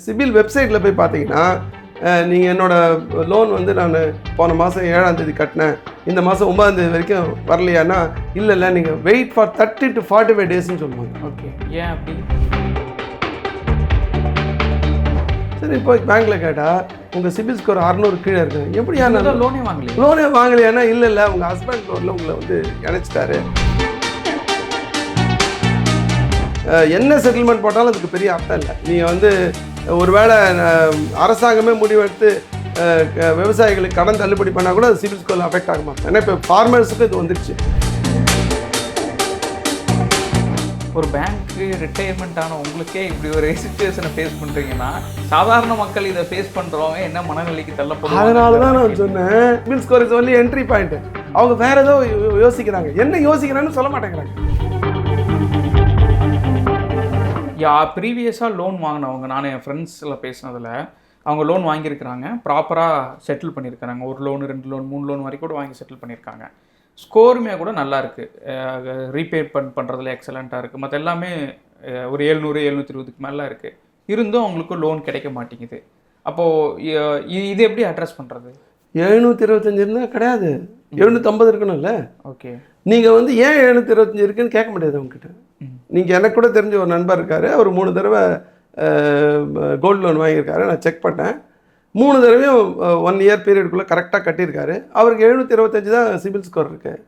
சிபில் வெப்சைட்டில் போய் பார்த்தீங்கன்னா நீங்கள் என்னோடய லோன் வந்து நான் போன மாதம் 7ஆம் தேதி கட்டினேன், இந்த மாதம் 9ஆம் தேதி வரைக்கும் வரலையானா, இல்லை நீங்கள் வெயிட் ஃபார் 30 to 45 டேஸ்ன்னு சொல்லுவாங்க. ஓகே, ஏன் அப்படி? சரி, இப்போ பேங்க்கில் கேட்டால் உங்கள் சிபில் ஸ்கோர் 600 கீழே இருக்குது, எப்படியா லோனே வாங்கலையானா, இல்லை உங்கள் ஹஸ்பண்ட் லோனில் உங்களை வந்து இணைச்சிட்டாரு. என்ன செட்டில்மெண்ட் போட்டாலும் அதுக்கு பெரிய அர்த்தம் இல்லை. நீங்கள் வந்து ஒருவேளை அரசாங்கமே முடிவெடுத்து விவசாயிகளுக்கு கடன் தள்ளுபடி பண்ணால் கூட அது சிபில் ஸ்கோரில் அஃபெக்ட் ஆக மாட்டேன். ஏன்னா இப்போ ஃபார்மர்ஸுக்கு இது வந்துடுச்சு. ஒரு பேங்க்கு ரிட்டையர்மெண்ட் ஆன உங்களுக்கே இப்படி ஒரு சிச்சுவேஷனை ஃபேஸ் பண்ணுறீங்கன்னா, சாதாரண மக்கள் இதை ஃபேஸ் பண்ணுறவங்க என்ன மனநிலைக்கு தள்ளப்படும்? அதனால தான் நான் சொன்னேன், CIBIL score is only entry point. அவங்க வேறு ஏதோ யோசிக்கிறாங்க, என்ன யோசிக்கிறான்னு சொல்ல மாட்டேங்கிறாங்க. ப்ரீவியஸாக லோன் வாங்கினவங்க, நான் என் ஃப்ரெண்ட்ஸில் பேசினதில் அவங்க லோன் வாங்கியிருக்கிறாங்க, ப்ராப்பராக செட்டில் பண்ணியிருக்கிறாங்க. 1 லோன் 2 லோன் 3 லோன் வரைக்கும் கூட வாங்கி செட்டில் பண்ணியிருக்காங்க. ஸ்கோருமே கூட நல்லா இருக்குது, ரீபே பண்ணுறதுல எக்ஸலண்ட்டாக இருக்குது. மற்ற எல்லாமே ஒரு 700 720க்கு மேலே இருக்குது. இருந்தும் அவங்களுக்கு லோன் கிடைக்க மாட்டேங்குது. அப்போது இது எப்படி அட்ரஸ் பண்ணுறது? 725 இருந்தால் கிடையாது, 750 இருக்கணும்ல. ஓகே, நீங்கள் வந்து ஏன் 725 இருக்குன்னு கேட்க முடியாது அவங்ககிட்ட. நீங்கள் எனக்கு கூட தெரிஞ்ச ஒரு நண்பர் இருக்கார், அவர் 3 தடவை கோல்டு லோன் வாங்கியிருக்காரு. நான் செக் பண்ணேன், 3 தடவையும் 1 இயர் பீரியடுக்குள்ளே கரெக்டாக கட்டியிருக்காரு. அவருக்கு 725 தான் சிபில் ஸ்கோர் இருக்குது.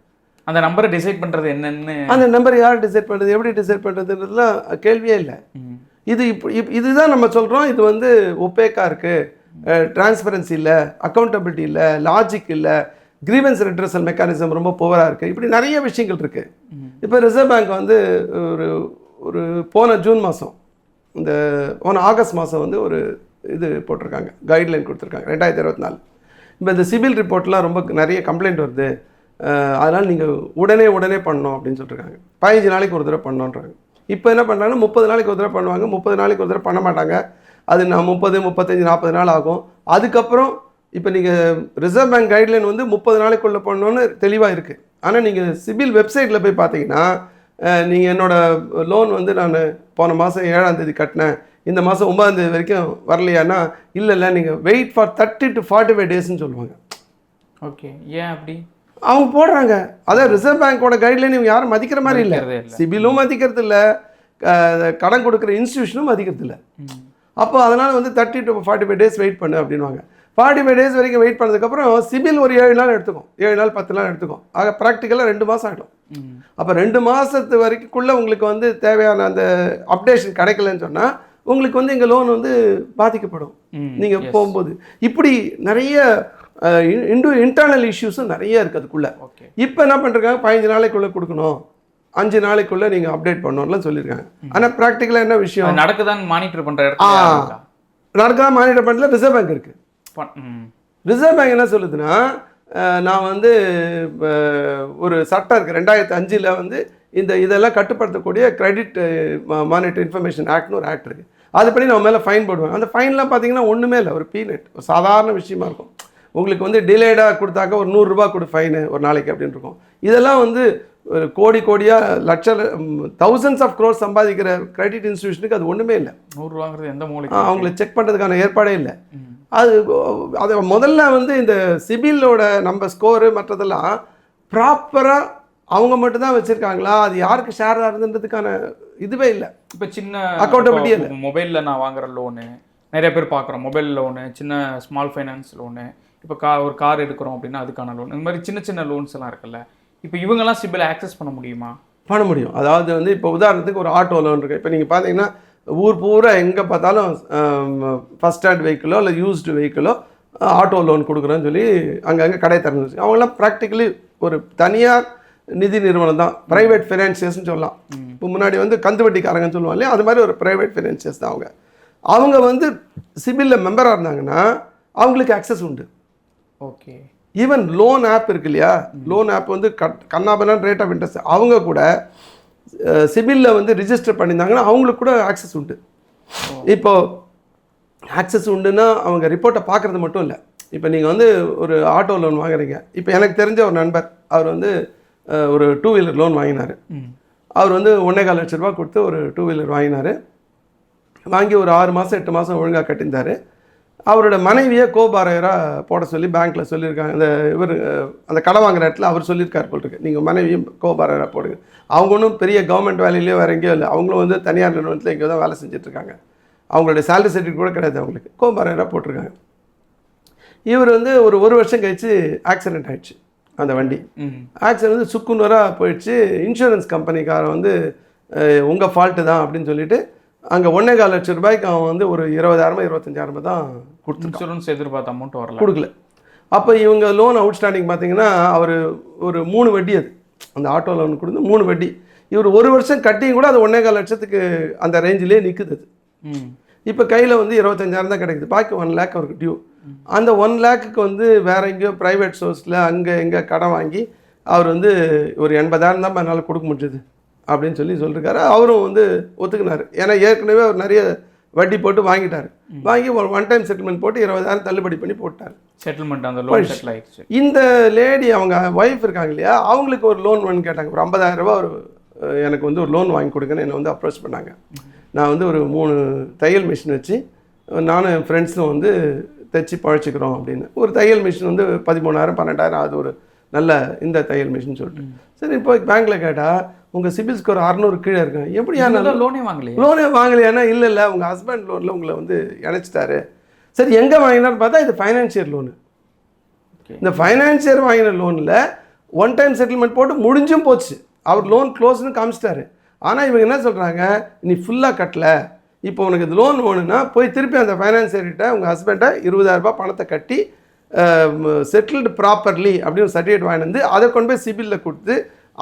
அந்த நம்பரை டிசைட் பண்ணுறது என்னென்னு, அந்த நம்பர் யார் டிசைட் பண்ணுறது, எப்படி டிசைட் பண்ணுறதுன்றதுலாம் கேள்வியே இல்லை. இது இதுதான் நம்ம சொல்கிறோம், இது வந்து ஒப்பேக்காக இருக்குது, டிரான்ஸ்பரன்சி இல்லை, அக்கௌண்டபிலிட்டி இல்லை, லாஜிக் இல்லை, கிரீவன்ஸ் ரெட்ரஸல் மெக்கானிசம் ரொம்ப புவராக இருக்குது, இப்படி நிறைய விஷயங்கள் இருக்குது. இப்போ ரிசர்வ் பேங்க் வந்து ஒரு போன ஜூன் மாதம், இந்த போன ஆகஸ்ட் மாதம் வந்து ஒரு இது போட்டிருக்காங்க, கைட்லைன் கொடுத்துருக்காங்க 2024. இப்போ இந்த சிபில் ரிப்போர்ட்லாம் ரொம்ப நிறைய கம்ப்ளைண்ட் வருது, அதனால் நீங்கள் உடனே பண்ணணும் அப்படின்னு சொல்லியிருக்காங்க. 15 நாளைக்கு ஒரு தடவை பண்ணணுன்றாங்க. இப்போ என்ன பண்ணுறாங்கன்னா 30 நாளைக்கு ஒரு தடவை பண்ணுவாங்க, 30 நாளைக்கு ஒரு தடவை பண்ண மாட்டாங்க. அது நான் 30 35 40 நாள் ஆகும். அதுக்கப்புறம் இப்போ நீங்கள் ரிசர்வ் பேங்க் கைட்லைன் வந்து 30 நாளைக்குள்ளே பண்ணணுன்னு தெளிவாக இருக்குது. ஆனால் நீங்கள் சிபில் வெப்சைட்டில் போய் பார்த்தீங்கன்னா, நீங்கள் என்னோடய லோன் வந்து நான் போன மாதம் 7ஆம் தேதி கட்டினேன், இந்த மாதம் 9ஆம் தேதி வரைக்கும் வரலையானா, இல்லை நீங்கள் வெயிட் ஃபார் 30 to 45 டேஸ்ன்னு சொல்லுவாங்க. ஓகே, ஏன் அப்படி? அவங்க போடுறாங்க. அதான் ரிசர்வ் பேங்கோட கைட்லைன் இவங்க யாரும் மதிக்கிற மாதிரி இல்லை. சிபிலும் மதிக்கிறது இல்லை, கடன் கொடுக்குற இன்ஸ்டியூஷனும் மதிக்கிறது இல்லை. அப்போ அதனால் வந்து 30 to 45 டேஸ் வெயிட் பண்ணு அப்படின்வாங்க. 45 டேஸ் வரைக்கும் வெயிட் பண்ணதுக்கப்புறம் சிபில் ஒரு 7 நாள் எடுத்துக்கும், 7 நாள் 10 நாள் எடுத்துக்கும். ஆக ப்ராக்டிக்கலாக 2 மாதம் ஆகிடும். அப்போ 2 மாதத்து வரைக்குள்ளே உங்களுக்கு வந்து தேவையான அந்த அப்டேஷன் கிடைக்கலன்னு சொன்னால் உங்களுக்கு வந்து எங்கள் லோன் வந்து பாதிக்கப்படும் நீங்கள் போகும்போது. இப்படி நிறைய இன்டர்னல் இஷ்யூஸும் நிறைய இருக்குது அதுக்குள்ளே. இப்போ என்ன பண்ணுறாங்க, 15 நாளைக்குள்ளே கொடுக்கணும், 5 நாளைக்குள்ளே நீங்கள் அப்டேட் பண்ணணும்லாம் சொல்லியிருக்காங்க. ஆனால் ப்ராக்டிக்கலாக என்ன விஷயம் நடக்குதான் மானிட்டர் பண்ணுற நடக்குதான் மானிட்டர் பண்ணுறதுல ரிசர்வ் பேங்க் இருக்குது. ரிசர்வ் பேங்க் என்ன சொல்லுதுன்னா, நான் வந்து ஒரு சட்டம் இருக்குது 2005 வந்து இதெல்லாம் கட்டுப்படுத்தக்கூடிய கிரெடிட் மானிட்டர் இன்ஃபர்மேஷன் ஆக்ட்னு ஒரு ஆக்ட் இருக்குது. அதுபடி நம்ம மேலே ஃபைன் போடுவாங்க. அந்த ஃபைன்லாம் பார்த்தீங்கன்னா ஒன்றுமே இல்லை, ஒரு பீனட், ஒரு சாதாரண விஷயமா இருக்கும். உங்களுக்கு வந்து டிலேடாக கொடுத்தாக்க ஒரு 100 ரூபா கொடு ஃபைனு ஒரு நாளைக்கு அப்படின்னு இருக்கும். இதெல்லாம் வந்து ஒரு கோடியாக thousands of crores சம்பாதிக்கிற கிரெடிட் இன்ஸ்டியூஷனுக்கு அது ஒன்றுமே இல்லை. 100 ரூபாங்கிறது எந்த மூலைக்கு அவங்களை செக் பண்ணுறதுக்கான ஏற்பாடே இல்லை. அது முதல்ல வந்து இந்த சிபிலோட நம்ம ஸ்கோரு மற்றதெல்லாம் ப்ராப்பராக அவங்க மட்டும்தான் வச்சுருக்காங்களா, அது யாருக்கு ஷேர் ஆகுதுன்றதுக்கான இதுவே இல்லை. இப்போ சின்ன அக்கௌண்டபிலிட்டி இல்லை. மொபைலில் நான் வாங்குற லோனு நிறைய பேர் பார்க்குறோம், மொபைல் லோனு, சின்ன ஸ்மால் ஃபைனான்ஸ் லோனு, இப்போ ஒரு கார் எடுக்கிறோம் அப்படின்னா அதுக்கான லோன், இந்த மாதிரி சின்ன லோன்ஸ் எல்லாம் இருக்குல்ல. இப்போ இவங்கெல்லாம் சிபில் ஆக்சஸ் பண்ண முடியுமா? பண்ண முடியும். அதாவது வந்து இப்போ உதாரணத்துக்கு ஒரு ஆட்டோ லோன் இருக்குது. இப்போ நீங்கள் பார்த்தீங்கன்னா ஊர் பூரா எங்கே பார்த்தாலும் ஃபஸ்ட் ஹேண்ட் வெஹிக்கிளோ இல்லை யூஸ்டு வெஹிக்கிளோ ஆட்டோ லோன் கொடுக்குறேன்னு சொல்லி அங்கங்கே கடை திறந்துச்சு. அவங்களாம் ப்ராக்டிக்கலி ஒரு தனியார் நிதி நிறுவனம் தான், ப்ரைவேட் ஃபினான்சியர்ஸ்னு சொல்லலாம். இப்போ முன்னாடி வந்து கந்து வட்டிக்காரங்கன்னு சொல்லுவாங்க இல்லையா, அது மாதிரி ஒரு ப்ரைவேட் ஃபினான்சியர்ஸ் தான். அவங்க வந்து சிபிலில் மெம்பராக இருந்தாங்கன்னா அவங்களுக்கு ஆக்சஸ் உண்டு. ஓகே, ஈவன் லோன் ஆப் இருக்கு இல்லையா, லோன் ஆப் வந்து கண்ணாபனான் ரேட் ஆஃப் இன்ட்ரெஸ்ட், அவங்க கூட சிபிலில் வந்து ரிஜிஸ்டர் பண்ணியிருந்தாங்கன்னா அவங்களுக்கு கூட ஆக்சஸ் உண்டு. இப்போது ஆக்சஸ் உண்டுன்னா அவங்க ரிப்போர்ட்டை பார்க்குறது மட்டும் இல்லை. இப்போ நீங்கள் வந்து ஒரு ஆட்டோ லோன் வாங்குறீங்க. இப்போ எனக்கு தெரிஞ்ச ஒரு நண்பர், அவர் வந்து ஒரு 2 வீலர் லோன் வாங்கினார். அவர் வந்து 1.25 லட்ச ரூபா கொடுத்து ஒரு 2 வீலர் வாங்கினார். வாங்கி ஒரு 6 மாதம் 8 மாதம் ஒழுங்காக கட்டியிருந்தார். அவரோட மனைவியை கோபாரையராக போட சொல்லி பேங்க்கில் சொல்லியிருக்காங்க. அந்த கடை வாங்குற இடத்துல அவர் சொல்லியிருக்கார் போல் இருக்கு, நீங்கள் மனைவியும் கோபாரையராக போடுங்க. அவங்க ஒன்றும் பெரிய கவர்மெண்ட் வேலையிலேயோ வேறு எங்கேயோ இல்லை, அவங்களும் வந்து தனியார் நிறுவனத்தில் எங்கேயோ தான் வேலை செஞ்சிட்ருக்காங்க. அவங்களுடைய சேலரி சர்டிஃபிகேட் கூட கிடையாது அவங்களுக்கு, கோபாரையராக போட்டிருக்காங்க. இவர் வந்து ஒரு வருஷம் கழிச்சு ஆக்சிடென்ட் ஆகிடுச்சு அந்த வண்டி. ஆக்சிடென்ட் வந்து சுக்குநூறாக போயிடுச்சு. இன்சூரன்ஸ் கம்பெனிக்காரன் வந்து உங்கள் ஃபால்ட்டு தான் அப்படின்னு சொல்லிட்டு அங்கே 1.25 லட்சம் ரூபாய்க்கு அவன் வந்து ஒரு 20,000 25,000 தான் கொடுத்து இன்சூரன்ஸ் எதிர்பார்த்த அமௌண்ட் வரல, கொடுக்கல. அப்போ இவங்க லோன் அவுட்ஸ்டாண்டிங் பார்த்தீங்கன்னா அவர் ஒரு 3 வட்டி, அது அந்த ஆட்டோ லோன் கொடுத்து 3 வட்டி. இவர் ஒரு வருஷம் கட்டியும் கூட அது 1.25 லட்சத்துக்கு அந்த ரேஞ்சிலே நிற்குது. அது இப்போ கையில் வந்து 25,000 தான் கிடைக்குது, பாக்கி 1 lakh அவருக்கு டியூ. அந்த 1 lakhக்கு வந்து வேற எங்கேயோ ப்ரைவேட் சோர்ஸில் அங்கே எங்கே கடன் வாங்கி அவர் வந்து ஒரு 80,000 தான் என்னால் கொடுக்க முடிஞ்சது அப்படின்னு சொல்லியிருக்காரு. அவரும் வந்து ஒத்துக்கினார். ஏன்னா ஏற்கனவே அவர் நிறைய வட்டி போட்டு வாங்கிட்டார். வாங்கி ஒரு 1 டைம் செட்டில்மெண்ட் போட்டு 20,000 தள்ளுபடி பண்ணி போட்டார். செட்டில்மெண்ட் அந்த லோன் செட்டில் ஆயிடுச்சு. இந்த லேடி அவங்க ஒய்ஃப் இருக்காங்க இல்லையா, அவங்களுக்கு ஒரு லோன் வேணும்னு கேட்டாங்க. ஒரு 50,000 ரூபா ஒரு எனக்கு வந்து ஒரு லோன் வாங்கி கொடுங்கன்னு என்னை வந்து அப்ரோச் பண்ணாங்க. நான் வந்து ஒரு 3 தையல் மிஷின் வச்சு நானும் என் ஃப்ரெண்ட்ஸும் வந்து தைச்சி பழச்சிக்கிறோம் அப்படின்னு. ஒரு தையல் மிஷின் வந்து 13,000 12,000 அது ஒரு நல்ல இந்த தையல் மிஷின் சொல்லிட்டு. சரி, இப்போ பேங்க்கில் கேட்டால் உங்கள் சிபில் ஸ்கோர் 600 கீழே இருக்காங்க, எப்படியா லோனே வாங்கலையானா இல்லை உங்கள் ஹஸ்பண்ட் லோனில் உங்களை வந்து இணைச்சிட்டாரு. சரி, எங்கே வாங்கினான்னு பார்த்தா இது ஃபைனான்சியர் லோனு. இந்த ஃபைனான்சியர் வாங்கின லோனில் 1 டைம் செட்டில்மெண்ட் போட்டு முடிஞ்சும் போச்சு, அவர் லோன் க்ளோஸ்னு காமிச்சிட்டாரு. ஆனால் இவங்க என்ன சொல்கிறாங்க, நீ ஃபுல்லாக கட்டலை, இப்போ உனக்கு இது லோன் வேணும்னா போய் திருப்பி அந்த ஃபைனான்சியர்கிட்ட உங்கள் ஹஸ்பண்டை 20,000 ரூபாய் பணத்தை கட்டி செட்டில்டு ப்ராப்பர்லி அப்படின்னு சர்டிஃபிகேட் வாங்கிட்டு வந்து அதை கொண்டு போய் சிபிலில் கொடுத்து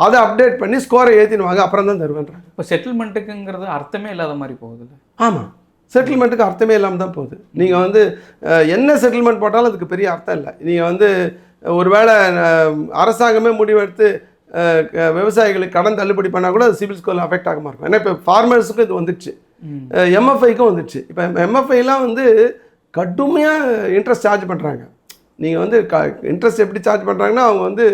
அதை அப்டேட் பண்ணி ஸ்கோரை ஏற்றினுவாங்க, அப்புறம் தான் தருவேன்றாங்க. இப்போ செட்டில்மெண்ட்டுக்குங்கிறது அர்த்தமே இல்லாத மாதிரி போகுது. ஆமாம், செட்டில்மெண்ட்டுக்கு அர்த்தமே இல்லாமல் தான் போகுது. நீங்கள் வந்து என்ன செட்டில்மெண்ட் போட்டாலும் அதுக்கு பெரிய அர்த்தம் இல்லை. நீங்கள் வந்து ஒருவேளை அரசாங்கமே முடிவெடுத்து விவசாயிகளுக்கு கடன் தள்ளுபடி பண்ணால் கூட அது சிபில் ஸ்கோரில் அஃபெக்ட் ஆகாமல் இருக்கும். ஏன்னா இப்போ ஃபார்மர்ஸுக்கும் இது வந்துடுச்சு, எம்எஃப்ஐக்கும் வந்துடுச்சு. இப்போ எம்எஃப்ஐலாம் வந்து கடுமையாக இன்ட்ரெஸ்ட் சார்ஜ் பண்ணுறாங்க. நீங்கள் வந்து இன்ட்ரெஸ்ட் எப்படி சார்ஜ் பண்ணுறாங்கன்னா, அவங்க வந்து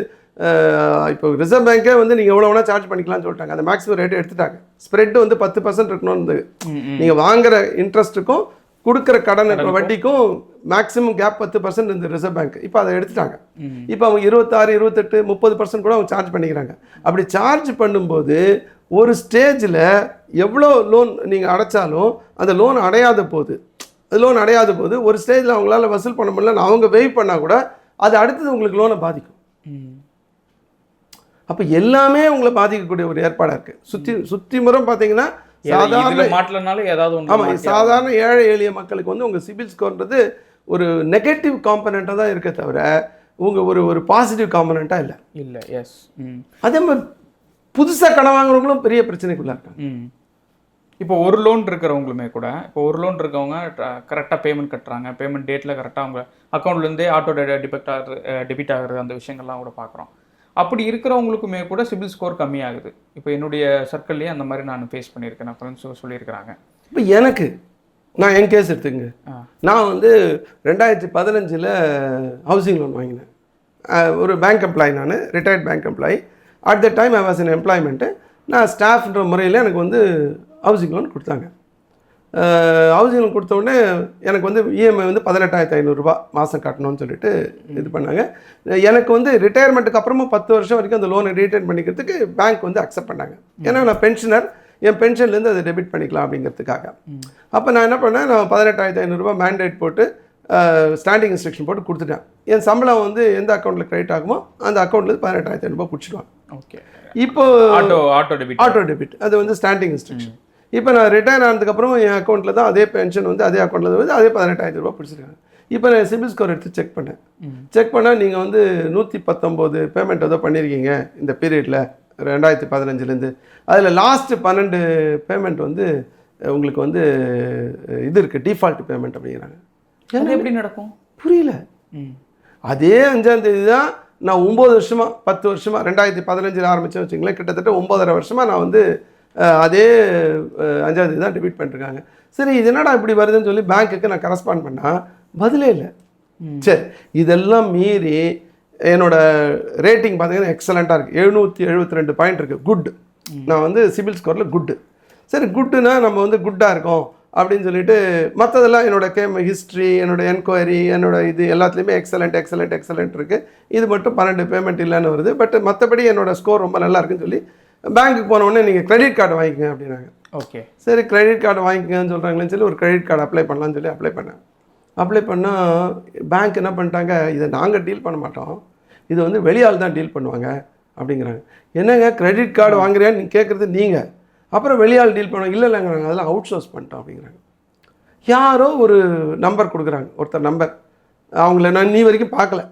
இப்போ ரிசர்வ் பேங்கே வந்து நீங்கள் எவ்வளோ வேணால் சார்ஜ் பண்ணிக்கலாம்னு சொல்லிட்டாங்க. அந்த மேக்ஸிமம் ரேட்டு எடுத்துட்டாங்க. ஸ்ப்ரெட் வந்து 10% இருக்கணும்னு, நீங்கள் வாங்குகிற இன்ட்ரெஸ்ட்டுக்கும் கொடுக்குற கடன் வட்டிக்கும் மேக்ஸிமம் கேப் 10% இந்த ரிசர்வ் பேங்க். இப்போ அதை எடுத்துட்டாங்க. இப்போ அவங்க 26, 28, 30% கூட அவங்க சார்ஜ் பண்ணிக்கிறாங்க. அப்படி சார்ஜ் பண்ணும்போது ஒரு ஸ்டேஜில் எவ்வளோ லோன் நீங்கள் அடைச்சாலும் அந்த லோன் அடையாத போது ஒரு ஸ்டேஜில் அவங்களால வசூல் பண்ண முடியலன்னு அவங்க வெயிட் பண்ணால் கூட அது அடுத்தது உங்களுக்கு லோனை பாதிக்கும். அப்போ எல்லாமே உங்களை பாதிக்கக்கூடிய ஒரு ஏற்பாடாக இருக்குது. சுற்றி முறம் பார்த்தீங்கன்னா சாதாரண ஏழை எளிய மக்களுக்கு வந்து உங்கள் சிபில் ஸ்கோர்ன்றது ஒரு நெகட்டிவ் காம்பனண்ட்டாக தான் இருக்கே தவிர உங்கள் ஒரு பாசிட்டிவ் காம்பனண்ட்டாக இல்லை. எஸ், அதே மாதிரி புதுசாக கடன் வாங்குறவங்களும் பெரிய பிரச்சனைக்குள்ளே இருக்காங்க. இப்போ ஒரு லோன் இருக்கிறவங்களுமே கூட, இப்போ ஒரு லோன் இருக்கவங்க கரெக்டாக பேமெண்ட் கட்டுறாங்க, பேமெண்ட் டேட்டில் கரெக்டாக அவங்க அக்கௌண்ட்லேருந்தே ஆட்டோ டெபிட் ஆகுறது, அந்த விஷயங்கள்லாம் கூட பார்க்குறோம். அப்படி இருக்கிறவங்களுக்குமே கூட சிபில் ஸ்கோர் கம்மியாகுது. இப்போ என்னுடைய சர்க்கிள்லேயே அந்த மாதிரி நான் ஃபேஸ் பண்ணியிருக்கேன், நான் ஃப்ரெண்ட்ஸும் சொல்லியிருக்கிறாங்க. இப்போ நான் என் கேஸ் எடுத்துங்க. நான் வந்து 2015 ஹவுசிங் லோன் வாங்கினேன். ஒரு பேங்க் எம்ப்ளாயி, நான் retired bank employee. At the time I was in employment. நான் ஸ்டாஃப்ன்ற முறையில் எனக்கு வந்து ஹவுசிங் லோன் கொடுத்தாங்க. ஹவுசிங் லோன் கொடுத்த உடனே எனக்கு வந்து இஎம்ஐ வந்து 18,500 ரூபா மாதம் கட்டணும்னு சொல்லிட்டு இது பண்ணாங்க. எனக்கு வந்து ரிட்டையர்மெண்ட்டுக்கு அப்புறமா 10 வருஷம் வரைக்கும் அந்த லோனை ரீட்டைன் பண்ணிக்கிறதுக்கு பேங்க் வந்து அக்செப்ட் பண்ணாங்க. ஏன்னா நான் பென்ஷனர், என் பென்ஷன்லேருந்து அதை டெபிட் பண்ணிக்கலாம் அப்படிங்கிறதுக்காக. அப்போ நான் என்ன பண்ணேன், நான் 18,500 ரூபா மேண்டேட் போட்டு ஸ்டாண்டிங் இன்ஸ்ட்ரக்ஷன் போட்டு கொடுத்துட்டேன். என் சம்பளம் வந்து எந்த அக்கௌண்ட்டில் கிரெடிட் ஆகுமோ அந்த அக்கௌண்ட்லேருந்து 18,500 ரூபா பிடிச்சிடுவாங்க. ஓகே, இப்போ ஆட்டோ டெபிட் அது வந்து ஸ்டாண்டிங் இன்ஸ்ட்ரக்ஷன். இப்போ நான் ரிட்டையர் ஆனதுக்கப்புறம் என் அக்கௌண்ட்டில் தான் அதே பென்ஷன் வந்து அதே அக்கௌண்ட்டில் வந்து அதே 18,000 ரூபா பிடிச்சிருக்காங்க. இப்போ நான் சிபில் ஸ்கோர் எடுத்து செக் பண்ணால் நீங்கள் வந்து 119 பேமெண்ட் ஏதோ பண்ணியிருக்கீங்க இந்த பீரியடில் 2015 அதில் லாஸ்ட்டு 12 பேமெண்ட் வந்து உங்களுக்கு வந்து இது இருக்குது, டிஃபால்ட் பேமெண்ட் அப்படிங்கிறாங்க. எப்படி நடக்கும் புரியல. அதே 5ஆம் தேதி தான் நான் 9 வருஷமாக 10 வருஷமாக 2015 ஆரம்பித்தேன் வச்சுங்களேன். கிட்டத்தட்ட 9.5 வருஷமாக நான் வந்து அதே 5ஆம் தேதி தான் டெபிட் பண்ணிருக்காங்க. சரி, இது என்னடா இப்படி வருதுன்னு சொல்லி பேங்க்குக்கு நான் கரஸ்பாண்ட் பண்ணால் பதிலே இல்லை. சரி, இதெல்லாம் மீறி என்னோட ரேட்டிங் பார்த்தீங்கன்னா எக்ஸலண்ட்டாக இருக்குது. 772 பாயிண்ட் இருக்குது, குட். நான் வந்து சிபில் ஸ்கோரில் குட்டு. சரி, குட்டுனா நம்ம வந்து குட்டாக இருக்கோம் அப்படின்னு சொல்லிட்டு மற்றதெல்லாம் என்னோட ஹிஸ்ட்ரி, என்னோட என்கொயரி, என்னோட இது எல்லாத்துலேயுமே எக்ஸலண்ட் இருக்குது. இது மட்டும் 12 பேமெண்ட் இல்லைன்னு வருது. பட் மற்றபடி என்னோட ஸ்கோர் ரொம்ப நல்லா இருக்குன்னு சொல்லி பேங்க்குக்கு போனோடனே நீங்கள் கிரெடிட் கார்டு வாங்கிக்கங்க அப்படின்னாங்க. ஓகே, சரி கிரெடிட் கார்டு வாங்கிக்கங்கன்னு சொல்கிறாங்களேன்னு சொல்லி ஒரு கிரெடிட் கார்டு அப்ளை பண்ணலான்னு சொல்லி அப்ளை பண்ணால் பேங்க் என்ன பண்ணிட்டாங்க, இதை நாங்கள் டீல் பண்ண மாட்டோம், இது வந்து வெளியால் தான் டீல் பண்ணுவாங்க அப்படிங்கிறாங்க. என்னங்க கிரெடிட் கார்டு வாங்குறேன்னு நீங்கள் கேட்குறது நீங்கள், அப்புறம் வெளியால் டீல் பண்ணுவாங்க. இல்லைங்கிறாங்க, அதெல்லாம் அவுட் சோர்ஸ் பண்ணிட்டோம் அப்படிங்கிறாங்க. யாரோ ஒரு நம்பர் கொடுக்குறாங்க, ஒருத்தர் நம்பர், அவங்கள நான் நீ வரைக்கும் பார்க்கல.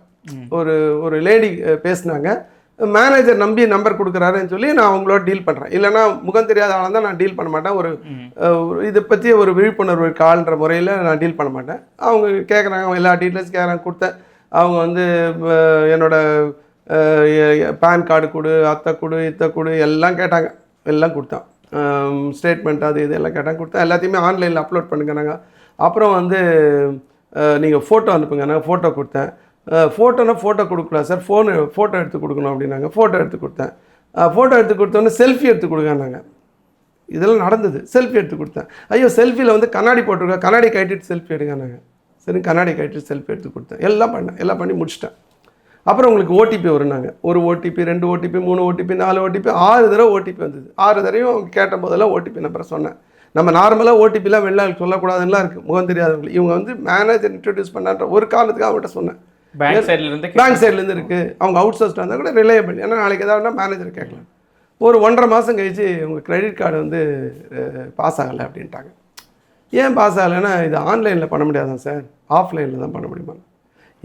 ஒரு லேடி பேசினாங்க, மேனேஜர் நம்பி நம்பர் கொடுக்குறாருன்னு சொல்லி நான் அவங்களோட டீல் பண்ணுறேன். இல்லைனா முகம் தெரியாத ஆளாக தான் நான் டீல் பண்ண மாட்டேன். ஒரு இதை பற்றி ஒரு விழிப்புணர்வு கால்ன்ற முறையில் நான் டீல் பண்ண மாட்டேன். அவங்க கேட்குறாங்க, அவங்க எல்லா டீட்டெயில்ஸ் கேட்குறாங்க, கொடுத்தேன். அவங்க வந்து என்னோட பேன் கார்டு கொடு, அத்தை கொடு, இத்தை கொடு எல்லாம் கேட்டாங்க. எல்லாம் கொடுத்தான், ஸ்டேட்மெண்ட் அது இது எல்லாம் கேட்டாங்க, கொடுத்தேன். எல்லாத்தையுமே ஆன்லைனில் அப்லோட் பண்ணுங்கன்னாங்க. அப்புறம் வந்து நீங்கள் ஃபோட்டோ அனுப்புங்க, நான் ஃபோட்டோ கொடுத்தேன். ஃபோட்டோ கொடுக்கலாம் சார், ஃபோட்டோ எடுத்து கொடுக்கணும் அப்படின்னாங்க. ஃபோட்டோ எடுத்து கொடுத்தேன். ஃபோட்டோ எடுத்து கொடுத்தோன்னே செல்ஃபி எடுத்து கொடுங்கன்னாங்க. இதெல்லாம் நடந்தது. செல்ஃபி எடுத்து கொடுத்தேன். ஐயோ செல்ஃபியில் வந்து கண்ணாடி போட்டிருக்கா, கண்ணாடி கட்டிட்டு செல்ஃபி எடுங்கன்னாங்க. சரி கண்ணாடி கட்டிட்டு செல்ஃபி எடுத்து கொடுத்தேன். எல்லாம் பண்ணி முடிச்சிட்டேன். அப்புறம் உங்களுக்கு ஓடிபி வரும்னாங்க. ஒரு ஓடிபி, 2 ஓடிபி, 3 ஓடிபி, 4 ஓடிபி, 6 தடவை ஓடிபி வந்தது. 6 தடவையும் அவங்க கேட்ட போதெல்லாம் ஓடிபி நம்பரை சொன்னேன். நம்ம நார்மலாக ஓடிபிலாம் வெளில சொல்லக்கூடாதுலாம் இருக்குது, முகம் தெரியாதவங்களுக்கு. இவங்க வந்து மேனேஜர் இன்ட்ரடியூஸ் பண்ணான்ற ஒரு காரணத்துக்கு அவங்கள்ட்ட சொன்னேன். பேங்க் சைட்லேருந்து இருக்குது, அவங்க அவுட் சோர்ஸ்டாக இருந்தால் கூட ரிலையபிள். ஏன்னா நாளைக்கு எதாவது மேனேஜர் கேட்கலாம். ஒரு 1.5 மாதம் கழிச்சு உங்கள் கிரெடிட் கார்டு வந்து பாஸ் ஆகலை அப்படின்ட்டாங்க. ஏன் பாஸ் ஆகலைன்னா, இது ஆன்லைனில் பண்ண முடியாதான் சார், ஆஃப்லைனில் தான் பண்ண முடியுமா?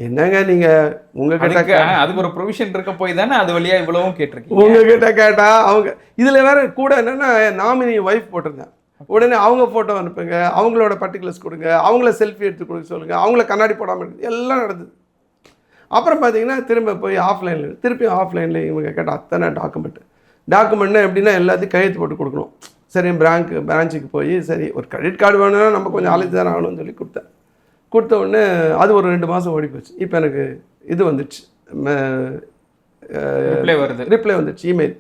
என்னங்க நீங்கள் உங்ககிட்ட அதுக்கு ஒரு ப்ரொவிஷன் இருக்க போய் தானே அது வழியாக இவ்வளவும் கேட்டிருக்கீங்க. உங்ககிட்ட கேட்டால் அவங்க இதில் வேறு கூட என்னென்னா நாமினி ஒய்ஃப் போட்டிருந்தேன். உடனே அவங்க ஃபோட்டோ அனுப்புங்க, அவங்களோட பர்டிகுலர்ஸ் கொடுங்க, அவங்கள செல்ஃபி எடுத்து கொடுக்க சொல்லுங்கள், அவங்கள கண்ணாடி போடாமல் இருக்குது, எல்லாம் நடந்தது. அப்புறம் பார்த்தீங்கன்னா திரும்ப போய் திருப்பி ஆஃப்லைனில் இவங்க கேட்ட அத்தனை டாக்குமெண்ட்னா எப்படின்னா எல்லாத்தையும் கையெழுத்து போட்டு கொடுக்கணும். சரி பிரான்ச்சுக்கு போய் சரி ஒரு கிரெடிட் கார்டு வேணும்னா நம்ம கொஞ்சம் அழைச்சி தானே ஆகணும்னு சொல்லி கொடுத்த உடனே அது ஒரு 2 மாதம் ஓடி போச்சு. இப்போ எனக்கு இது வந்துடுச்சு, ரிப்ளை வந்துடுச்சு, இமெயில்.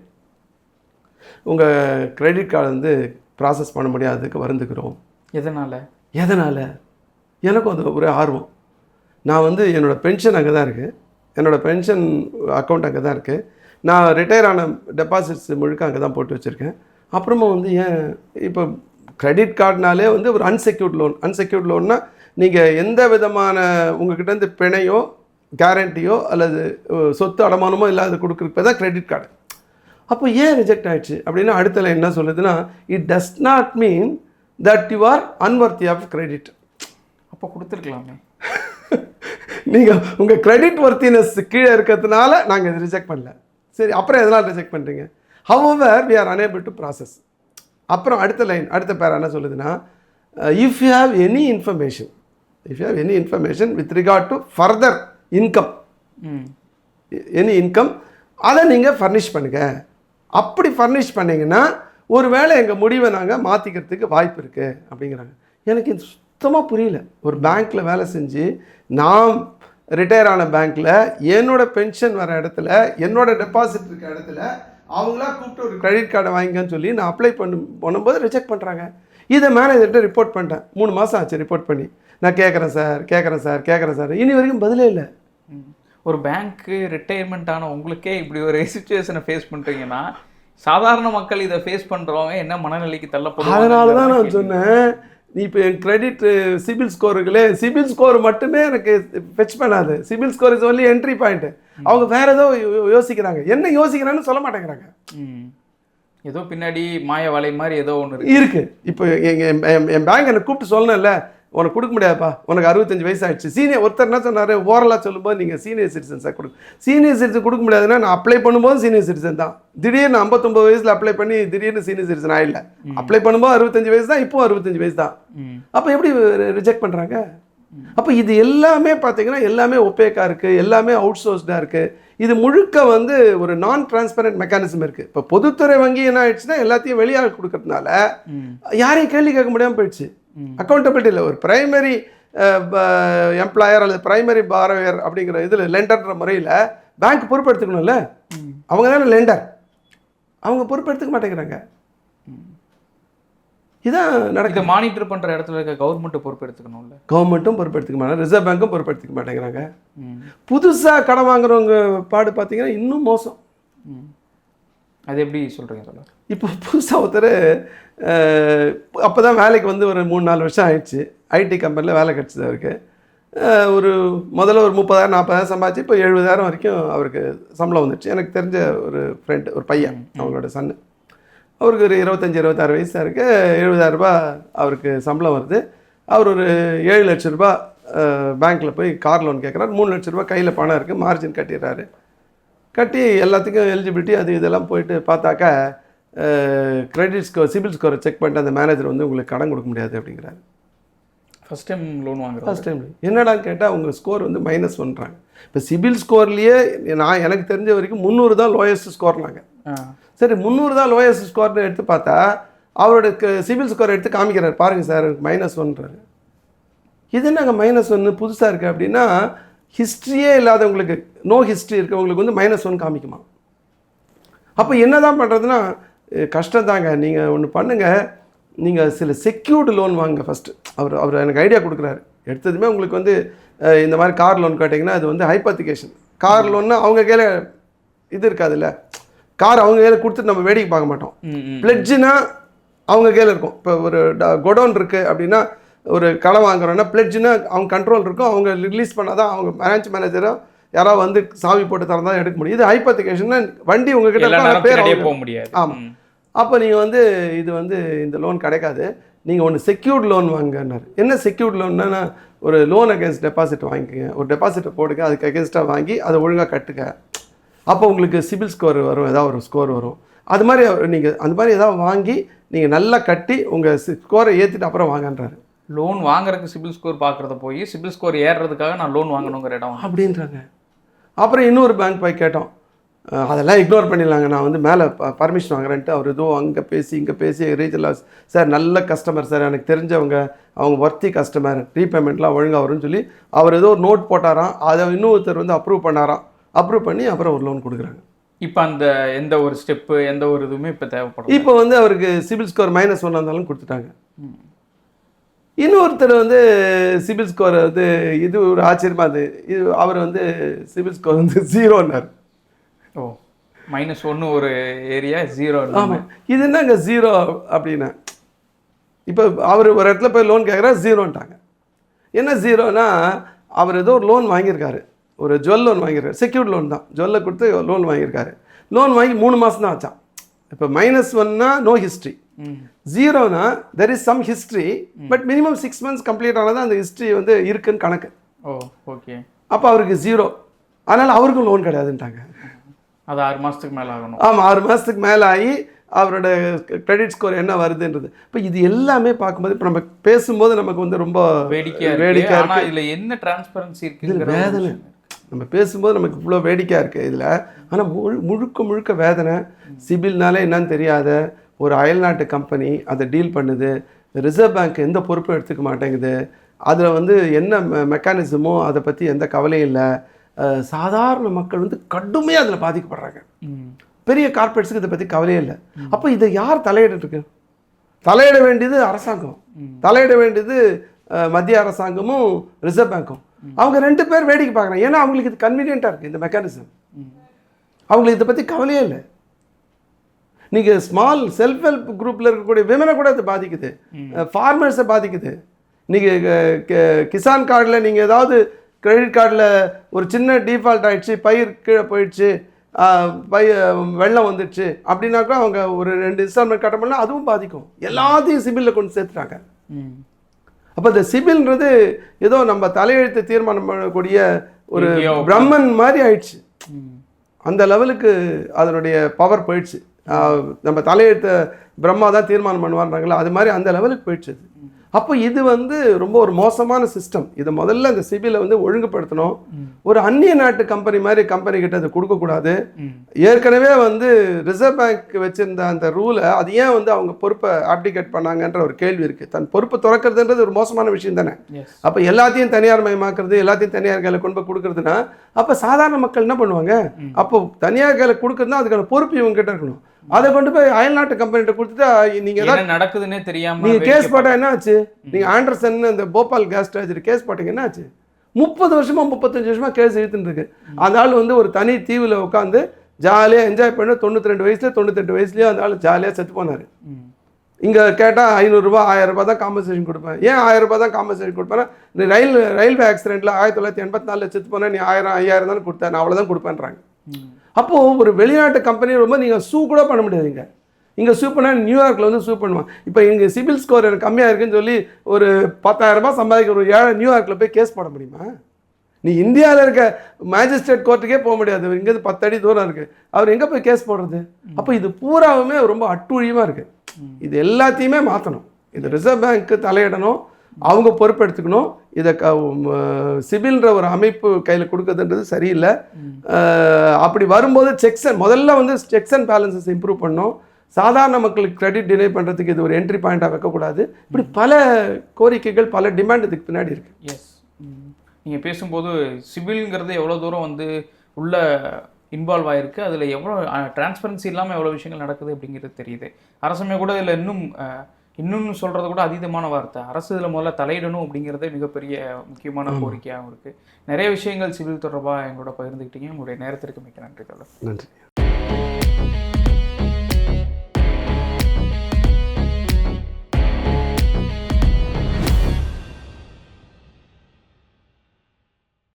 உங்கள் கிரெடிட் கார்டு வந்து ப்ராசஸ் பண்ண முடியாததுக்கு வருந்துக்கிறோம். எதனால் எனக்கும் அது ஒரு ஆர்வம். நான் வந்து என்னோடய பென்ஷன் அங்கே தான் இருக்குது, என்னோடய பென்ஷன் அக்கௌண்ட் அங்கே தான் இருக்குது. நான் ரிட்டையர் ஆன டெபாசிட்ஸ் முழுக்க அங்கே தான் போட்டு வச்சுருக்கேன். அப்புறமா வந்து ஏன் இப்போ கிரெடிட் கார்டுனாலே வந்து ஒரு அன்செக்யூர்ட் லோன்னா நீங்கள் எந்த விதமான உங்கள்கிட்டேருந்து பிணையோ கேரண்டியோ அல்லது சொத்து அடமானமோ இல்லாத கொடுக்குறப்ப தான் கிரெடிட் கார்டு. அப்போ ஏன் ரிஜெக்ட் ஆகிடுச்சு அப்படின்னா அடுத்த லைன் என்ன சொல்லுதுன்னா, it does not mean that you are unworthy of credit. அப்போ கொடுத்துருக்கலாமே. நீங்கள் உங்கள் கிரெடிட் ஒர்த்தினஸ் கீழே இருக்கிறதுனால நாங்கள் இது ரிஜெக்ட் பண்ணல. சரி அப்புறம் எதனால் ரிஜெக்ட் பண்ணுறீங்க? However we are unable to process. அப்புறம் அடுத்த பேர் என்ன சொல்லுதுன்னா, if you have any information with regard to further income, any income, அதை நீங்கள் ஃபர்னிஷ் பண்ணுங்க. அப்படி ஃபர்னிஷ் பண்ணிங்கன்னா ஒரு வேளை எங்கள் முடிவை நாங்கள் மாற்றிக்கிறதுக்கு வாய்ப்பு இருக்குது அப்படிங்கிறாங்க. எனக்கு இது சுத்தமாக புரியல. ஒரு பேங்க்கில் வேலை செஞ்சு நான் ரிட்டையர் ஆன பேங்க்கில் என்னோடய பென்ஷன் வர இடத்துல, என்னோடய டெபாசிட் இருக்க இடத்துல அவங்களா கூப்பிட்டு ஒரு கிரெடிட் கார்டை வாங்கிக்கன்னு சொல்லி நான் அப்ளை பண்ணும்போது ரிஜெக்ட் பண்ணுறாங்க. இதை மேனேஜர்கிட்ட ரிப்போர்ட் பண்ணிட்டேன். 3 மாதம் ஆச்சு ரிப்போர்ட் பண்ணி. நான் கேட்குறேன் சார் இனி வரைக்கும் பதிலே இல்லை. ஒரு பேங்க்கு ரிட்டையர்மெண்ட் ஆன உங்களுக்கே இப்படி ஒரு சிச்சுவேஷனை ஃபேஸ் பண்ணுறீங்கன்னா சாதாரண மக்கள் இதை ஃபேஸ் பண்ணுறவங்க என்ன மனநிலைக்கு தள்ளப்படுவாங்க? அதனால தான் நான் சொன்னேன், இப்போ என் கிரெடிட் சிபில் ஸ்கோர் மட்டுமே எனக்கு ஃபெச் பண்ணாது. CIBIL score is only entry point. அவங்க வேற ஏதோ யோசிக்கிறாங்க, என்ன யோசிக்கிறான்னு சொல்ல மாட்டேங்கிறாங்க. ஏதோ பின்னாடி மாய வலை மாதிரி ஏதோ ஒன்று இருக்கு. இப்போ என் பேங்க் என்னை கூப்பிட்டு சொல்லணும்ல, உனக்கு கொடுக்க முடியாதுப்பா, உனக்கு 65 வயசு ஆயிடுச்சு. சீனியர் ஒருத்தர் என்ன சொன்னார், ஓரலாக சொல்லும்போது நீங்கள் சீனியர் சிட்டிசன்ஸாக சீனியர் சிட்டிசன் கொடுக்க முடியாதுன்னா நான் அப்ளை பண்ணும்போது சீனியர் சிட்டிசன் தான். திடீர்னு 59 வயசில் அப்ளை பண்ணி திடீர்னு சீனியர் சிட்டிசன் ஆயிடல. அப்ளை பண்ணும்போது 65 வயசு தான், இப்போ 65 வயசு தான். அப்போ எப்படி ரிஜெக்ட் பண்ணுறாங்க? அப்போ இது எல்லாமே பார்த்தீங்கன்னா எல்லாமே ஒப்பேக்காக இருக்குது, எல்லாமே அவுட் சோர்ஸ்டாக இருக்குது. இது முழுக்க வந்து ஒரு நான் டிரான்ஸ்பரண்ட் மெக்கானிசம் இருக்குது. இப்போ பொதுத்துறை வங்கி என்ன ஆயிடுச்சுன்னா எல்லாத்தையும் வெளியாக கொடுக்கறதுனால யாரையும் கேள்வி கேட்க முடியாமல் போயிடுச்சு. அக்கௌண்டபிலிட்டி இல்லை. ஒரு பிரைமரி எம்ப்ளாயர் அல்லது பிரைமரி பாரோயர் அப்படிங்கிற இதில் லெண்டர்ன்ற முறையில் பேங்க் பொறுப்பெடுத்துக்கணும்ல. அவங்க தானே லெண்டர், அவங்க பொறுப்பெடுத்துக்க மாட்டேங்கிறாங்க. இதான் நடக்குது. இதை மானிட்டர் பண்ணுற இடத்துல இருக்க கவர்மெண்ட்டு பொறுப்பு எடுத்துக்கணும்ல. கவர்மெண்ட்டும் பொறுப்பெடுத்துக்க மாட்டாங்க, ரிசர்வ் பேங்க்கும் பொறுப்பெடுத்துக்க மாட்டேங்கிறாங்க. புதுசாக கடன் வாங்குறவங்க பாடு பார்த்தீங்கன்னா இன்னும் மோசம். அது எப்படி சொல்கிறீங்க சொல்ல? இப்போ புதுசாக ஒருத்தர் அப்போ தான் வேலைக்கு வந்து ஒரு 3-4 வருஷம் ஆயிடுச்சு. ஐடி கம்பெனியில் வேலை கிடச்சிது அவருக்கு. முதல்ல ஒரு 30,000-40,000 சம்பாதிச்சு இப்போ 70,000 வரைக்கும் அவருக்கு சம்பளம் வந்துடுச்சு. எனக்கு தெரிஞ்ச ஒரு ஃப்ரெண்டு, ஒரு பையன், அவங்களோட சன்னு. அவருக்கு ஒரு 25-26 வயசாக இருக்குது. 70,000 ரூபாய் அவருக்கு சம்பளம் வருது. அவர் ஒரு 7 லட்ச ரூபா பேங்க்கில் போய் கார் லோன் கேட்குறாரு. 3 லட்ச ரூபா கையில் பணம் இருக்குது, மார்ஜின் கட்டிடுறாரு. கட்டி எல்லாத்துக்கும் எலிஜிபிலிட்டி அது இதெல்லாம் போயிட்டு பார்த்தாக்கா கிரெடிட் ஸ்கோர், சிபில் ஸ்கோரை செக் பண்ணிட்டு அந்த மேனேஜர் வந்து உங்களுக்கு கடன் கொடுக்க முடியாது அப்படிங்கிறாரு. ஃபஸ்ட் டைம் லோன் வாங்குறோம். ஃபஸ்ட் டைம் என்னடான்னு கேட்டால் உங்கள் ஸ்கோர் வந்து -1றாங்க. இப்போ சிபில் ஸ்கோர்லேயே எனக்கு தெரிஞ்ச வரைக்கும் 300 தான் லோயஸ்ட் ஸ்கோர்னாங்க. சரி, 300 தான் லோயஸ்ட் ஸ்கோர்னு எடுத்து பார்த்தா அவரோட சிபில் ஸ்கோர் எடுத்து காமிக்கிறார், பாருங்கள் சார் -1ன்றாரு. இது என்னங்க -1 புதுசாக இருக்குது அப்படின்னா, ஹிஸ்ட்ரியே இல்லாதவங்களுக்கு, நோ ஹிஸ்ட்ரி இருக்கவங்களுக்கு வந்து -1 காமிக்குமா? அப்போ என்ன தான் பண்ணுறதுன்னா கஷ்டம் தாங்க. நீங்கள் ஒன்று பண்ணுங்கள், நீங்கள் சில செக்யூர்டு லோன் வாங்க ஃபஸ்ட்டு. அவர் எனக்கு ஐடியா கொடுக்குறாரு. எடுத்ததுமே உங்களுக்கு வந்து இந்த மாதிரி கார் லோன் கேட்டிங்கன்னா அது வந்து ஹைப்போத்திகேஷன். கார் லோன்னா அவங்க கையில் இது இருக்காதுல்ல, கார் அவங்க கையில் கொடுத்துட்டு நம்ம வேடிக்கை பார்க்க மாட்டோம். பிளெட்ஜுனா அவங்க கையில் இருக்கும். இப்போ ஒரு கொடவுன் இருக்குது அப்படின்னா, ஒரு கடை வாங்குறோன்னா பிளெட்ஜுனா அவங்க கண்ட்ரோல் இருக்கும். அவங்க ரிலீஸ் பண்ணால் தான் அவங்க பிரான்ச் மேனேஜரோ யாராவது வந்து சாவி போட்டு தரதான் எடுக்க முடியும். இது ஹைப்போத்திகேஷன்னா வண்டி உங்ககிட்ட பேர் போக முடியாது. ஆமாம். அப்போ நீங்கள் வந்து இது வந்து இந்த லோன் கிடைக்காது, நீங்கள் ஒன்று செக்யூர்ட் லோன் வாங்கினார். என்ன செக்யூர்ட் லோன்னா, ஒரு லோன் அகேன்ஸ்ட் டெபாசிட் வாங்கிக்கோங்க, ஒரு டெபாசிட்டை போடுங்க, அதுக்கு அகேன்ஸ்டாக வாங்கி அதை ஒழுங்காக கட்டுங்க. அப்போ உங்களுக்கு சிபில் ஸ்கோர் வரும், ஏதாவது ஒரு ஸ்கோர் வரும். அது மாதிரி நீங்கள் அந்த மாதிரி ஏதாவது வாங்கி நீங்கள் நல்லா கட்டி உங்கள் ஸ்கோரை ஏற்றிட்டு அப்புறம் வாங்கன்றாரு. லோன் வாங்குறதுக்கு சிபில் ஸ்கோர் பார்க்குறத போய் சிபில் ஸ்கோர் ஏறுறதுக்காக நான் லோன் வாங்கணுங்கிற இடம் அப்படின்றாங்க. அப்புறம் இன்னொரு பேங்க் போய் கேட்டோம், அதெல்லாம் இக்னோர் பண்ணிடலாங்க, நான் வந்து மேலே பர்மிஷன் வாங்குறேன்ட்டு அவர் ஏதோ அங்கே பேசி இங்கே பேசி ரீஜனல் சார் நல்ல கஸ்டமர் சார், எனக்கு தெரிஞ்சவங்க, அவங்க ஒர்த்தி கஸ்டமர், ரீபேமெண்ட்லாம் ஒழுங்காக வரும்னு சொல்லி அவர் ஏதோ ஒரு நோட் போட்டாராம். அதை இன்னொருத்தர் வந்து அப்ரூவ் பண்ணாராம். அப்ரூவ் பண்ணி அப்புறம் ஒரு லோன் கொடுக்குறாங்க. இப்போ அந்த எந்த ஒரு ஸ்டெப்பு எந்த ஒரு இதுவுமே இப்போ தேவைப்படும். இப்போ வந்து அவருக்கு சிபில் ஸ்கோர் -1 இருந்தாலும் கொடுத்துட்டாங்க. இன்னொருத்தர் வந்து சிபில் ஸ்கோர் வந்து இது ஒரு ஆச்சரியமாக அது இது அவர் வந்து சிபில் ஸ்கோர் வந்து 0ன்னார். ஓ, -1 ஒரு ஏரியா 0. ஆமாம், இது என்னங்க 0 அப்படின்னா, இப்போ அவர் ஒரு இடத்துல போய் லோன் கேட்குறா 0ன்ட்டாங்க. என்ன 0னா, அவர் ஏதோ ஒரு லோன் வாங்கியிருக்காரு, ஒரு ஜுவல் லோன் வாங்கியிருக்காரு, செக்யூர்ட் லோன் தான், ஜுவல்லை கொடுத்து லோன் வாங்கியிருக்காரு. லோன் வாங்கி 3 மாதம் தான் ஆச்சான். இப்போ -1னா நோ ஹிஸ்ட்ரி, 0னா there is some history, but minimum 6 months complete ஆனால் தான் அந்த ஹிஸ்ட்ரி வந்து இருக்குன்னு கணக்கு. Oh, okay. அப்போ அவருக்கு 0, அதனால் அவருக்கும் லோன் கிடையாதுன்ட்டாங்க. அது 6 மாதத்துக்கு மேலே ஆகணும். ஆமாம், 6 மாதத்துக்கு மேலே ஆகி அவரோட கிரெடிட் ஸ்கோர் என்ன வருதுன்றது. இப்போ இது எல்லாமே பார்க்கும்போது இப்போ நம்ம பேசும்போது நமக்கு வந்து ரொம்ப வேடிக்கையாக இருக்குது. இதில் என்ன டிரான்ஸ்பரன்சி இருக்குது, வேதனை. நம்ம பேசும்போது நமக்கு இவ்வளோ வேடிக்கையாக இருக்குது இதில். ஆனால் முழுக்க வேதனை. சிபில்னாலே என்னன்னு தெரியாத ஒரு அயல்நாட்டு கம்பெனி அதை டீல் பண்ணுது. ரிசர்வ் பேங்க் எந்த பொறுப்பும் எடுத்துக்க மாட்டேங்குது. அதில் வந்து என்ன மெக்கானிசமோ அதை பற்றி எந்த கவலையும் இல்லை. சாதாரண மக்கள் வந்து கடுமையாக அதில் பாதிக்கப்படுறாங்க. பெரிய கார்பரேட்ஸுக்கு இதை பற்றி கவலையே இல்லை. அப்போ இதை யார் தலையிட்டு? தலையிட வேண்டியது அரசாங்கம், தலையிட வேண்டியது மத்திய அரசாங்கமும் ரிசர்வ் பேங்க்கும். அவங்க 2 பேர் வேடிக்கை பார்க்குறாங்க. ஏன்னா அவங்களுக்கு இது கன்வீனியண்ட்டாக இருக்குது இந்த மெக்கானிசம். அவங்களுக்கு இதை பற்றி கவலையே இல்லை. நீங்கள் ஸ்மால் செல்ஃப் ஹெல்ப் குரூப்பில் இருக்கக்கூடிய விமனை கூட இது பாதிக்குது, ஃபார்மர்ஸை பாதிக்குது. நீங்கள் கிசான் கார்டில் நீங்கள் ஏதாவது கிரெடிட் கார்டில் ஒரு சின்ன டிஃபால்ட் ஆகிடுச்சு, பயிர் கீழே போயிடுச்சு, வெள்ளம் வந்துடுச்சு அப்படின்னாக்கா அவங்க ஒரு 2 இன்ஸ்டால்மெண்ட் கட்ட முடியல, அதுவும் பாதிக்கும். எல்லாத்தையும் சிபிலில் கொண்டு சேர்த்துறாங்க. அப்போ இந்த சிபில்ன்றது ஏதோ நம்ம தலையெழுத்து தீர்மானம் பண்ணக்கூடிய ஒரு பிரம்மன் மாதிரி ஆயிடுச்சு. அந்த லெவலுக்கு அதனுடைய பவர் போயிடுச்சு. நம்ம தலையெழுத்த பிரம்மா தான் தீர்மானம் பண்ணுவார்றாங்களா, அது மாதிரி அந்த லெவலுக்கு போயிடுச்சு. அப்போ இது வந்து ரொம்ப ஒரு மோசமான சிஸ்டம். இதை முதல்ல இந்த சிபிலை வந்து ஒழுங்குபடுத்தணும். ஒரு அந்நிய நாட்டு கம்பெனி மாதிரி கம்பெனி கிட்ட அதை கொடுக்கக்கூடாது. ஏற்கனவே வந்து ரிசர்வ் பேங்க் வச்சிருந்த அந்த ரூலை அது ஏன் வந்து அவங்க பொறுப்பை ஆப்டிகேட் பண்ணாங்கன்ற ஒரு கேள்வி இருக்குது. தன் பொறுப்பை துறக்கிறதுன்றது ஒரு மோசமான விஷயம் தானே. அப்போ எல்லாத்தையும் தனியார் மயமாக்குறது, எல்லாத்தையும் தனியார் கையில் கொண்டு போய் கொடுக்குறதுனா அப்போ சாதாரண மக்கள் என்ன பண்ணுவாங்க? அப்போ தனியார் கையில் கொடுக்குறதுனா அதுக்கான பொறுப்பு இவங்க கிட்ட இருக்கணும். அதை கொண்டு போய் அயல்நாட்டு கம்பெனிகிட்ட கொடுத்துட்டா நீங்கள் என்ன நடக்குதுன்னே தெரியாம நீங்கள் கேஸ் போட்டால் என்ன ஆச்சு? நீங்கள் ஆண்டர்சன் இந்த போபால் கேஸ் ட்ராஜடி கேஸ் போட்டீங்க, என்ன ஆச்சு? 30 வருஷமா 35 வருஷமா கேஸ் இழுத்துட்டு இருக்கு. அந்த ஆள் வந்து ஒரு தனி தீவில் உட்காந்து ஜாலியாக என்ஜாய் பண்ணி 92 வயசுல 98 வயசுலேயே அந்த ஆள் ஜாலியாக செத்து போனார். இங்கே கேட்டால் 500 ரூபா 1000 ரூபாய் தான் காம்பன்சேஷன் கொடுப்பேன். ஏன் 1000 ரூபாய் தான் காம்பன்சேஷன் கொடுப்பேன்னா, இந்த ரயில்வே ஆக்சிடென்ட்டில் 1984 செத்து போனால் நீ 1000 5000 தானே கொடுத்தேன், நான் அவ்வளோதான் கொடுப்பேன்றாங்க. அப்போது ஒரு வெளிநாட்டு கம்பெனி ரொம்ப நீங்கள் சூ கூட பண்ண முடியாதுங்க. இங்கே சூ பண்ணால் நியூயார்க்கில் வந்து சூ பண்ணுவான். இப்போ இங்கே சிபில் ஸ்கோர் எனக்கு கம்மியாக இருக்குன்னு சொல்லி ஒரு 10,000 ரூபாய் சம்பாதிக்கிற ஒரு ஏழை நியூயார்க்கில் போய் கேஸ் போட முடியுமா? நீ இந்தியாவில் இருக்க மேஜிஸ்ட்ரேட் கோர்ட்டுக்கே போக முடியாது. இங்கேருந்து 10 அடி தூரம் இருக்குது. அவர் எங்கே போய் கேஸ் போடுறது? அப்போ இது பூராவுமே ரொம்ப அட்டுழியமாக இருக்குது. இது எல்லாத்தையுமே மாற்றணும். இது ரிசர்வ் பேங்க்கு தலையிடணும், அவங்க பொறுப்பெடுத்துக்கணும். இதை சிபில்ன்ற ஒரு அமைப்பு கையில் கொடுக்குறதுன்றது சரியில்லை. அப்படி வரும்போது முதல்ல வந்து செக்ஸ் அண்ட் பேலன்சஸ் இம்ப்ரூவ் பண்ணணும். சாதாரண மக்களுக்கு கிரெடிட் டினை பண்ணுறதுக்கு இது ஒரு என்ட்ரி பாயிண்ட்டாக வைக்கக்கூடாது. இப்படி பல கோரிக்கைகள், பல டிமாண்ட் இதுக்கு பின்னாடி இருக்குது. எஸ், நீங்கள் பேசும்போது சிபில்ங்கிறது எவ்வளோ தூரம் வந்து உள்ள இன்வால்வ் ஆகிருக்கு, அதில் எவ்வளோ டிரான்ஸ்பரன்சி இல்லாமல் எவ்வளோ விஷயங்கள் நடக்குது அப்படிங்கிறது தெரியுது. அரசுமே கூட இதில் இன்னும் சொல்கிறது கூட அதீதமான வார்த்தை. அரசு இதில் முதல்ல தலையிடணும் அப்படிங்கிறதே மிகப்பெரிய முக்கியமான கோரிக்கையாகவும் இருக்குது. நிறைய விஷயங்கள் சிவில் தொடர்பாக எங்களோட பகிர்ந்துக்கிட்டீங்க. உங்களுடைய நேரத்திற்கு மிக்க நன்றி. நன்றி.